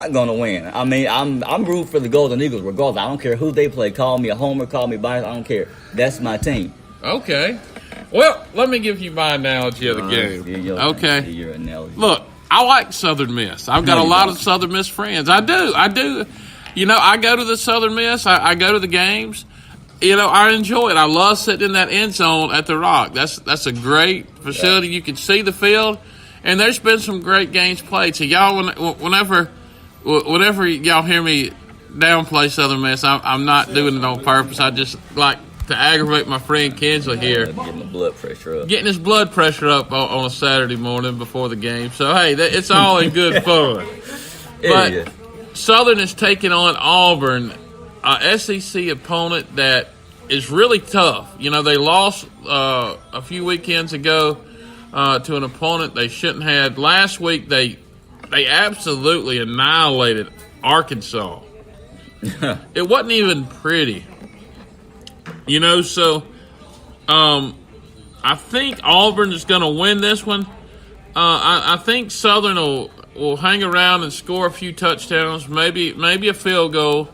not gonna win. I mean, I'm rooting for the Golden Eagles regardless. I don't care who they play. Call me a homer, call me bias. I don't care. That's my team. Okay. Well, let me give you my analogy of the game. Okay. Your analogy. Look, I like Southern Miss. I've got a lot of Southern Miss friends. I do. You know, I go to the Southern Miss. I go to the games. You know, I enjoy it. I love sitting in that end zone at the Rock. That's a great facility. You can see the field, and there's been some great games played. So y'all, whenever y'all hear me downplay Southern Miss, I'm not doing it on purpose. I just like to aggravate my friend Kinsley here. Getting the blood pressure up. Getting his blood pressure up on a Saturday morning before the game. So, hey, it's all in good fun. But Southern is taking on Auburn, a SEC opponent that is really tough. You know, they lost a few weekends ago to an opponent they shouldn't have. Last week, they absolutely annihilated Arkansas. It wasn't even pretty. You know, so I think Auburn is going to win this one. I think Southern will hang around and score a few touchdowns, maybe a field goal.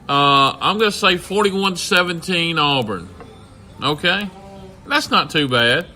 I'm going to say 41-17 Auburn. Okay? That's not too bad.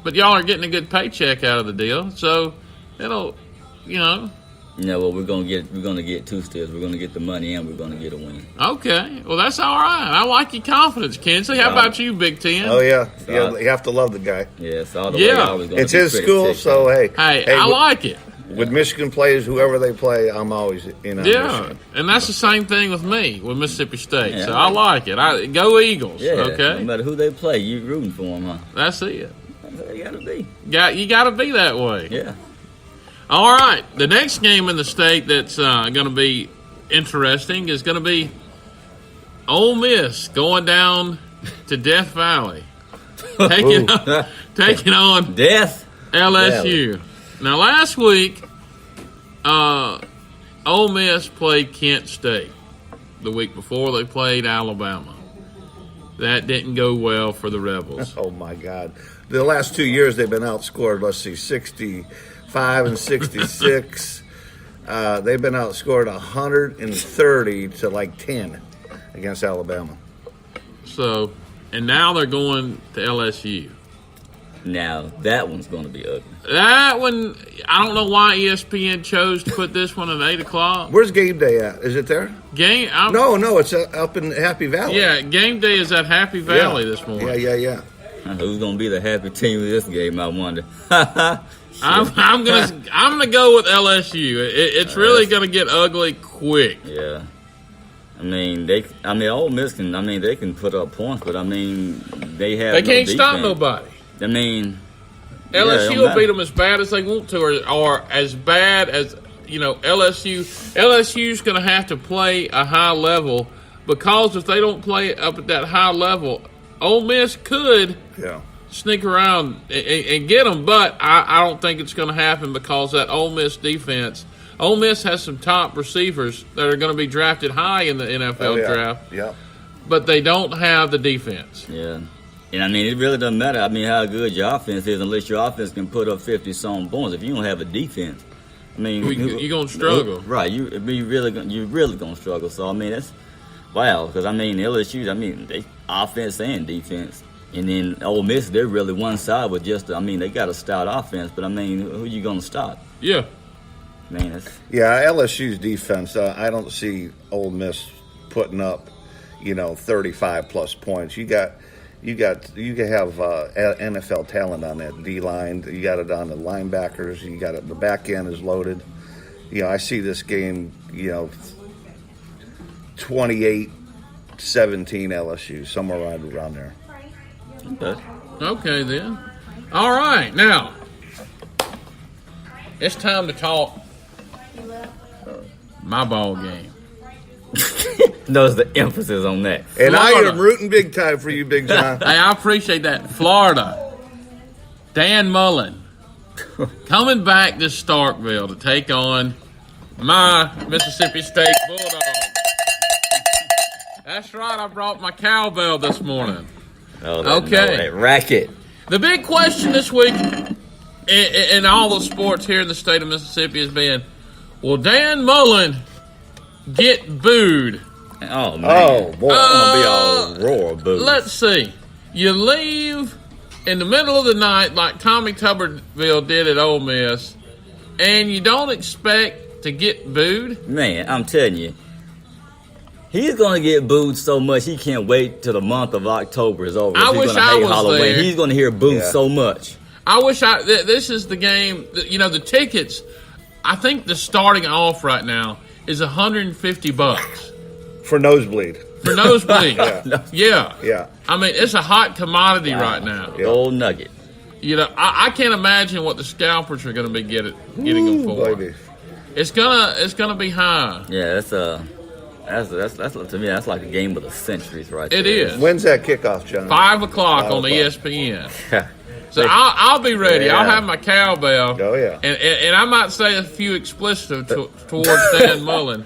But y'all are getting a good paycheck out of the deal, so it'll, you know. Yeah, well, we're gonna get two steals. We're gonna get the money and we're gonna get a win. Okay, well that's all right. I like your confidence, Kinsley. How about you, Big Ten? Oh yeah, you have to love the guy. Yeah, it's all the way. Always gonna it's his school, so hey, I like it. With Michigan plays, whoever they play, I'm always in on Michigan. And that's the same thing with me with Mississippi State. So I like it. Go Eagles. Yeah, okay. No matter who they play, you rooting for them, huh? That's it. That's how you gotta be. You gotta be that way. Yeah. All right, the next game in the state that's going to be interesting is going to be Ole Miss going down to Death Valley, taking on Death LSU. Valley. Now, last week, Ole Miss played Kent State. The week before, they played Alabama. That didn't go well for the Rebels. Oh, my God. The last 2 years, they've been outscored, 65 and 66. They've been outscored 130 to like 10 against Alabama. So, and now they're going to LSU. Now that one's going to be ugly. That one, I don't know why ESPN chose to put this one at 8 o'clock. Where's game day at? Is it there? No, it's up in Happy Valley. Yeah, game day is at Happy Valley this morning. Yeah. Who's going to be the happy team of this game, I wonder. I'm gonna go with LSU. It's really gonna get ugly quick. Yeah, Ole Miss they can put up points, but they can't stop nobody. LSU will beat them as bad as they want to, or as bad as LSU. LSU's gonna have to play a high level, because if they don't play up at that high level, Ole Miss could. Yeah. Sneak around and get them, but I don't think it's going to happen because that Ole Miss defense. Ole Miss has some top receivers that are going to be drafted high in the NFL draft. Yeah. But they don't have the defense. Yeah. And it really doesn't matter. How good your offense is unless your offense can put up 50-some points. If you don't have a defense, you're going to struggle. Right. You're really going to struggle. So that's wow. Because LSU, they offense and defense. And then Ole Miss, they're really one side with just, they got a stout offense, but who are you going to stop? Yeah. LSU's defense, I don't see Ole Miss putting up, 35 plus points. You can have NFL talent on that D line. You got it on the linebackers. You got it. The back end is loaded. I see this game, 28-17 LSU, somewhere right around there. Okay, then. All right, now it's time to talk my ball game. Notice the emphasis on that. And Florida. I am rooting big time for you, Big John. Hey, I appreciate that. Florida, Dan Mullen coming back to Starkville to take on my Mississippi State Bulldogs. That's right. I brought my cowbell this morning. Okay. Racket. The big question this week in all the sports here in the state of Mississippi has been, Will Dan Mullen get booed? Oh, man. Oh, boy. It's going to be a roar of boos. Let's see. You leave in the middle of the night like Tommy Tuberville did at Ole Miss, and you don't expect to get booed? Man, I'm telling you, he's going to get booed so much he can't wait till the month of October is over. I He's wish gonna I hate was Halloween. there. He's going to hear booed Yeah. so much. I wish this is the game. The tickets, I think the starting off right now is $150 For nosebleed. for nosebleed. Yeah. Yeah. I mean, it's a hot commodity right now. The old nugget. I can't imagine what the scalpers are going to be getting them for. Baby. It's gonna be high. Yeah, that's to me, that's like a game of the centuries right there. It is. When's that kickoff, John? 5 o'clock on 5 o'clock. ESPN. So I'll be ready. Yeah. I'll have my cowbell. Oh, yeah. And I might say a few expletives towards Dan Mullen.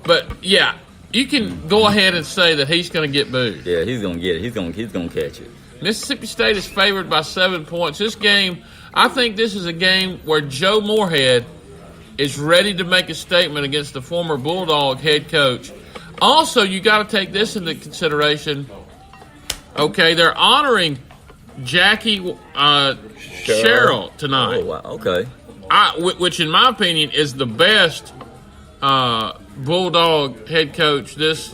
But, yeah, you can go ahead and say that he's going to get booed. Yeah, he's going to get it. He's going to catch it. Mississippi State is favored by 7 points. This game, I think this is a game where Joe Moorhead is ready to make a statement against the former Bulldog head coach. Also, you got to take this into consideration. Okay, they're honoring Jackie Sherrill tonight, Oh, wow. Okay. which in my opinion is the best Bulldog head coach this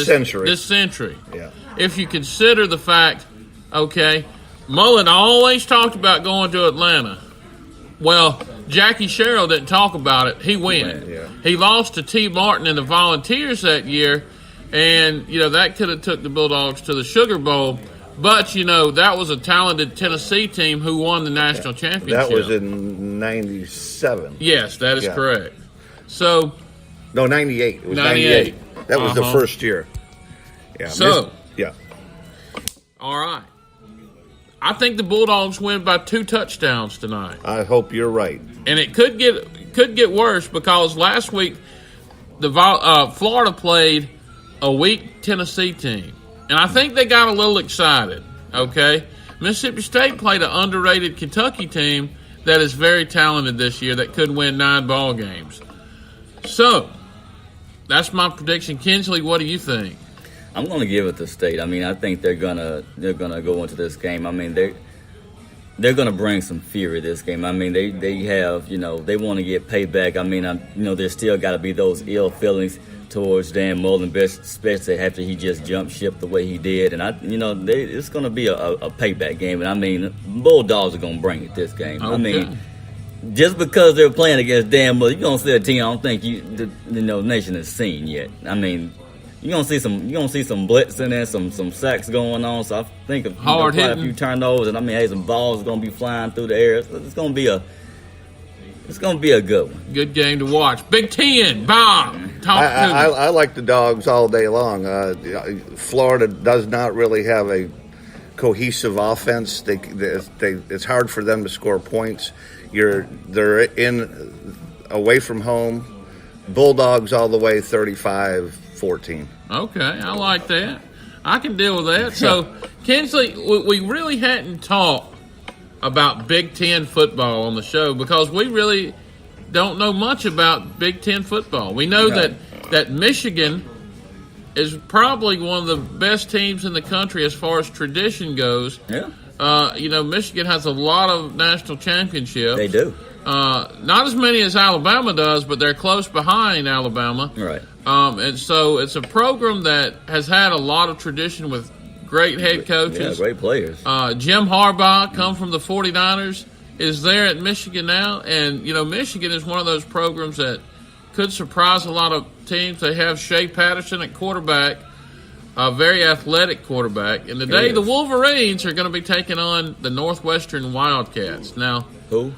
century. This century. Yeah. If you consider the fact, okay, Mullen always talked about going to Atlanta. Well, Jackie Sherrill didn't talk about it. He went. Yeah. He lost to T. Martin and the Volunteers that year, and that could have took the Bulldogs to the Sugar Bowl. But that was a talented Tennessee team who won the national championship. That was in 97. Yes, that is Yeah. correct. So, No, 98. It was 98. 98. That was the first year. Yeah. So- yeah. all right. I think the Bulldogs win by 2 touchdowns tonight. I hope you're right. And it could get worse because last week Florida played a weak Tennessee team, and I think they got a little excited. Okay, Mississippi State played an underrated Kentucky team that is very talented this year that could win 9 ball games. So that's my prediction. Kinsley, what do you think? I'm going to give it to State. I mean, I think they're gonna go into this game. I mean, they're going to bring some fury this game. I mean, they have, they want to get payback. I mean, there's still got to be those ill feelings towards Dan Mullen, especially after he just jumped ship the way he did. And it's going to be a payback game. And I mean, Bulldogs are going to bring it this game. Okay. I mean, just because they're playing against Dan Mullen, you're going to see a team I don't think the nation has seen yet. I mean, you're gonna see some blitzing and some sacks going on. So I think Hard quite a hitting. few turnovers, and I mean, hey, some balls are gonna be flying through the air. It's gonna be a good one. Good game to watch. Big Ten, Bob. Talk to me. I like the Dogs all day long. Florida does not really have a cohesive offense. It's hard for them to score points. They're in away from home. Bulldogs all the way 35-14. Okay, I like that. I can deal with that. So, Kinsley, we really hadn't talked about Big Ten football on the show because we really don't know much about Big Ten football. We know that Michigan is probably one of the best teams in the country as far as tradition goes. Yeah. Michigan has a lot of national championships. They do. Not as many as Alabama does, but they're close behind Alabama. Right. And so it's a program that has had a lot of tradition with great head coaches. Yeah, great players. Jim Harbaugh, come from the 49ers, is there at Michigan now. And, Michigan is one of those programs that could surprise a lot of teams. They have Shea Patterson at quarterback, a very athletic quarterback. And today the Wolverines are going to be taking on the Northwestern Wildcats. Now, Who?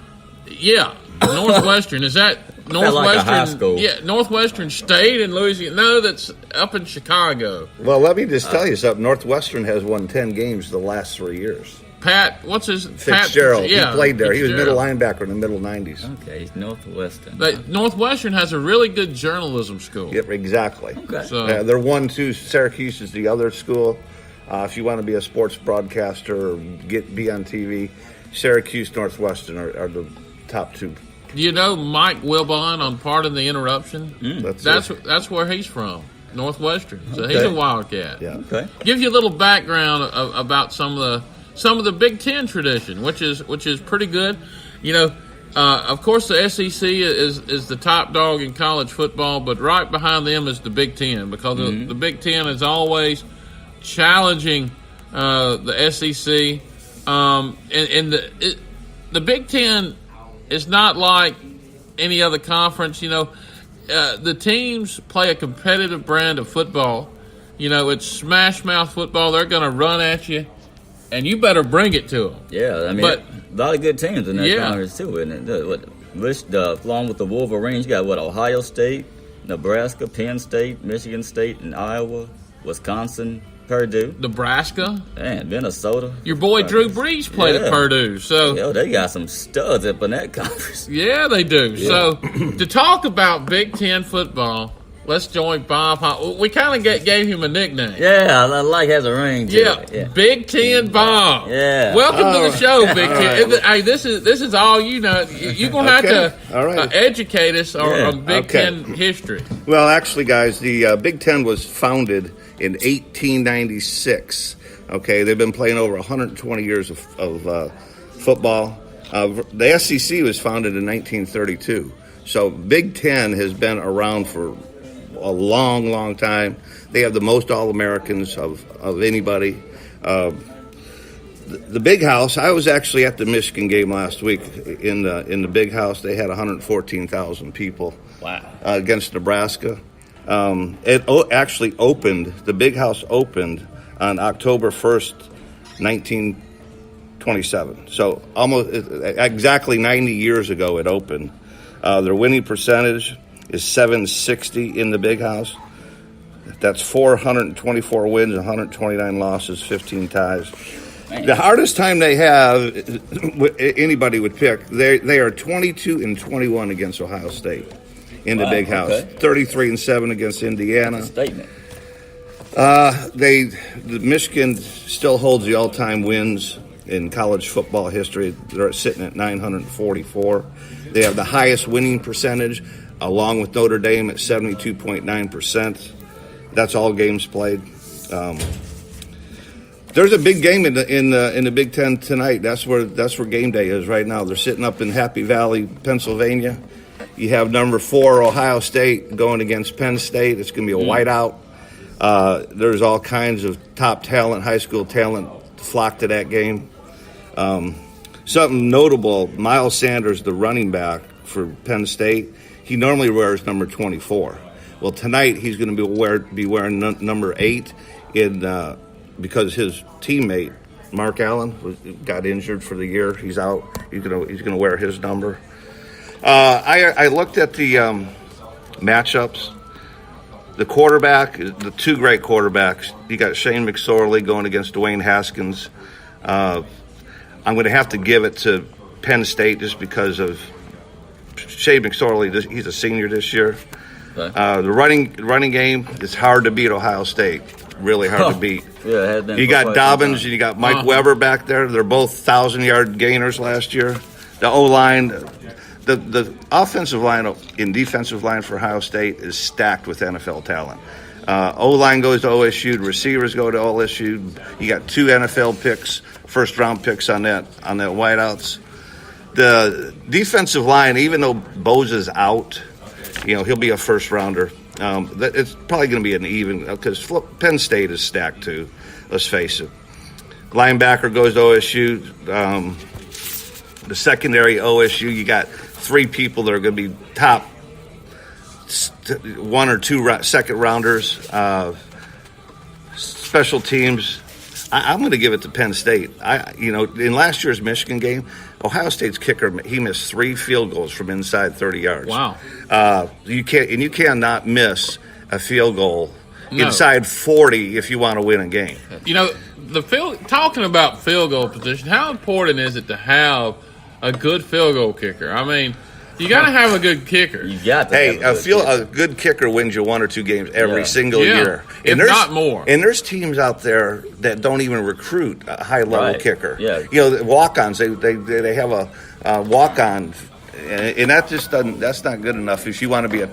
yeah, Northwestern. Is that Northwestern? like a high school. Yeah, Northwestern State in Louisiana. No, that's up in Chicago. Well, let me just tell you something. Northwestern has won 10 games the last 3 years. Pat, what's his Fitzgerald. Pat, yeah, he played there. He was middle Fitzgerald. linebacker in the middle 90s. Okay, he's Northwestern. Northwestern has a really good journalism school. Yep, exactly. Okay. So, They're 1-2. Syracuse is the other school. If you want to be a sports broadcaster or be on TV, Syracuse, Northwestern are the top two You know Mike Wilbon on Pardon the Interruption? That's where he's from, Northwestern. So he's a Wildcat. Yeah. Okay. Give you a little background about some of the Big Ten tradition, which is pretty good. You know, of course the SEC is the top dog in college football, but right behind them is the Big Ten, because the Big Ten is always challenging the SEC. And the Big Ten is not like any other conference. You know, the teams play a competitive brand of football. You know, it's smash mouth football. They're going to run at you, and you better bring it to them. Yeah, I mean, a lot of good teams in that conference too, isn't it? Along with the Wolverines, you got Ohio State, Nebraska, Penn State, Michigan State, and Iowa, Wisconsin, Purdue, Nebraska, and Minnesota. Your boy Drew Brees played at Purdue, so they got some studs up in that conference. Yeah, they do. Yeah. So to talk about Big Ten football, let's join Bob. We kind of gave him a nickname. Yeah, I like has a ring to it. Yeah, Big Ten Bob. Yeah, welcome to the show, Big Ten. Right. Hey, this is all you know. You're gonna have to educate us on Big Ten history. Well, actually, guys, the Big Ten was founded in 1896. Okay, they've been playing over 120 years of football. The SEC was founded in 1932. So Big Ten has been around for a long, long time. They have the most All-Americans of anybody. The Big House, I was actually at the Michigan game last week in the Big House. They had 114,000 people. Wow. Against Nebraska. It actually opened, the Big House opened on October 1st, 1927. So almost exactly 90 years ago it opened. Their winning percentage is .760 in the Big House. That's 424 wins, 129 losses, 15 ties. Man. The hardest time they have, anybody would pick, they are 22-21 against Ohio State. In the Big House, 33-7 against Indiana. Statement. The Michigan still holds the all-time wins in college football history. They're sitting at 944. They have the highest winning percentage, along with Notre Dame at 72.9%. That's all games played. There's a big game in the Big Ten tonight. That's where game day is right now. They're sitting up in Happy Valley, Pennsylvania. You have number 4 Ohio State going against Penn State. It's going to be a whiteout. There's all kinds of top talent, high school talent, flock to that game. Something notable: Miles Sanders, the running back for Penn State, he normally wears number 24. Well, tonight he's going to be wearing number 8 because his teammate Mark Allen got injured for the year. He's out. He's going to wear his number. I looked at the matchups. The quarterback, the two great quarterbacks. You got Shane McSorley going against Dwayne Haskins. I'm going to have to give it to Penn State just because of Shane McSorley. He's a senior this year. Okay. The running game is hard to beat Ohio State. Really hard to beat. Yeah, it has been. You got Dobbins and you got Mike Weber back there. They're both 1,000-yard gainers last year. The O-line. The offensive line and defensive line for Ohio State is stacked with NFL talent. O-line goes to OSU. The receivers go to OSU. You got 2 NFL picks, first-round picks on that wideouts. The defensive line, even though Bosa's out, he'll be a first-rounder. It's probably going to be an even because Penn State is stacked too. Let's face it. Linebacker goes to OSU. The secondary OSU, you got 3 people that are going to be top 1 or 2 second rounders. Special teams, I'm going to give it to Penn State. In last year's Michigan game, Ohio State's kicker, he missed 3 field goals from inside 30 yards. Wow. You cannot miss a field goal inside 40 if you want to win a game. Talking about field goal position, how important is it to have a good field goal kicker? I mean, you got to have a good kicker. You got to. A good kicker wins you 1 or 2 games every single year, if not more. And there's teams out there that don't even recruit a high level kicker. Yeah. The walk-ons. They have a walk-on and that just doesn't. That's not good enough if you want to be a